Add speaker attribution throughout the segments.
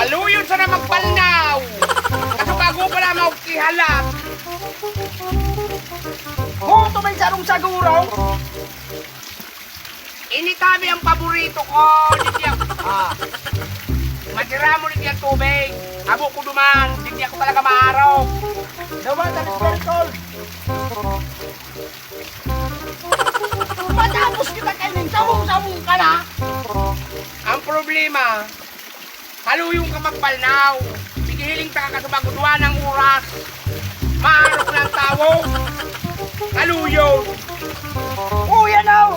Speaker 1: Haluyon sa na magpalnaw. Kaso bago pala maukihalap.
Speaker 2: Muto may sarong saguraw.
Speaker 1: Ini kami ang paborito ko. Hindi matira mo rin yung tubig. Abo ko duman. Hindi ako talaga maaraw.
Speaker 2: Dawan na Bertol. Matapos kita kainin, sabong-sabong ka na.
Speaker 1: Ang problema, haluyong ka magpalnaw. Bigihiling ta ka kasubagudwa ng oras. Maarok ng tao. Haluyon.
Speaker 2: Yan o.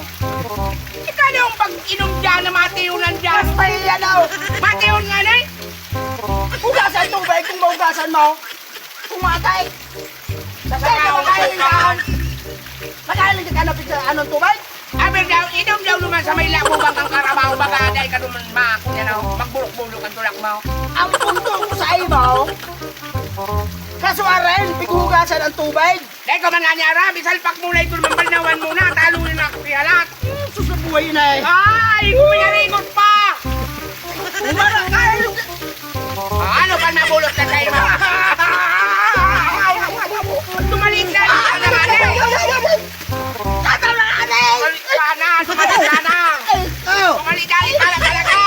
Speaker 1: Ikaw na yung pag-inom dyan na matiunan dyan.
Speaker 2: Basta yan o.
Speaker 1: Matiun nga na eh.
Speaker 2: Hugasan tubig kung maugasan mo. Pumatay. Makailin ka. Makailin ka na sa anong tubig.
Speaker 1: Aber daw, inom daw naman sa may labo bang kang karabaw. Baga dahil ka naman magbulok-bulok ang tulak mo.
Speaker 2: Ang punto ko sa ibaw, kasuaran, pighugasan ang tubig.
Speaker 1: Dahil ka man nga niya, Rabi, salpak muna ito naman balnawan muna. Talunin na ako kihalat.
Speaker 2: Susubuhay na eh.
Speaker 1: Ay, kuminarigot pa.
Speaker 2: Umara, kailin ka.
Speaker 1: Ano ba nabulot na kayo mo? Tumalit na. Tumalit ka na. Tumalit ka na. Tumalit na. Talaga.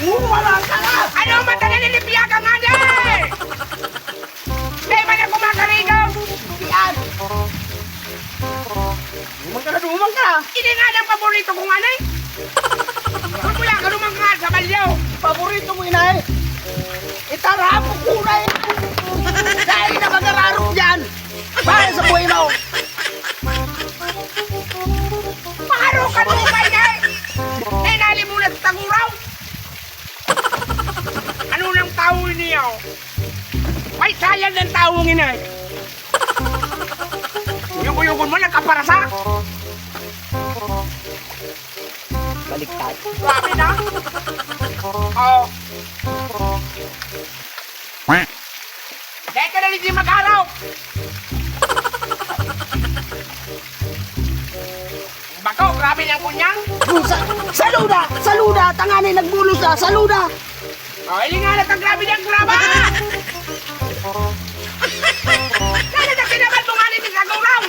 Speaker 2: Umara ka na.
Speaker 1: Ano mata na nilipya ka nga na eh? May man ako makarigaw.
Speaker 2: Yan. Dumang ka.
Speaker 1: Hindi nga ng paborito kong anay. Kuya ka lumang ka sa balyaw.
Speaker 2: Paborito mo inay. Itarapok ko na yan. Dahil na mag-ararok yan. Para sa buhay mo.
Speaker 1: Maharo ka mo ba inay? Eh nalimulat sa taguraw. Ano ng tao niyo? May sayang ng taong inay. Yung mo nagkaparasa.
Speaker 2: Baliktad.
Speaker 1: Grabe na. Oo. Dahil ka na hindi mag-araw. Bako, grabe niyang kunyang.
Speaker 2: Saluda! Saluda! Tanganay nagbulos na! Saluda!
Speaker 1: O, hindi nga natang grabe niyang graba. Kaya na kinaman mo nga nito sa gurang.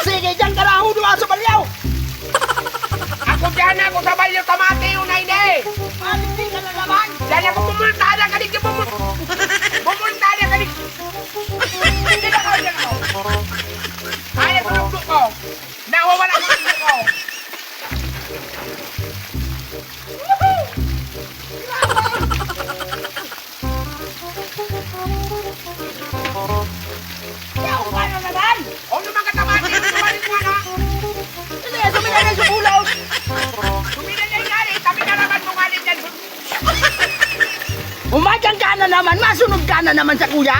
Speaker 2: Sige, dyan ka na! Hudo sa balyaw!
Speaker 1: Ako dyan ako sa balyo tamate yung naine.
Speaker 2: Hindi ka na naman!
Speaker 1: Dyan ako pumultada ka rin. Pumultada ka rin. Hindi na ako dyan ako. Kaya tulog ko. Nawawala ko tulog ko.
Speaker 2: Yaw ka na naman!
Speaker 1: O naman katamate yung tumalit mo na.
Speaker 2: Hindi, suminan na sa bulaw!
Speaker 1: Suminan niya yung gani. Tabi na naman mo nga rin dyan.
Speaker 2: Umadyan ka na naman! Masunod ka na naman sa kuya!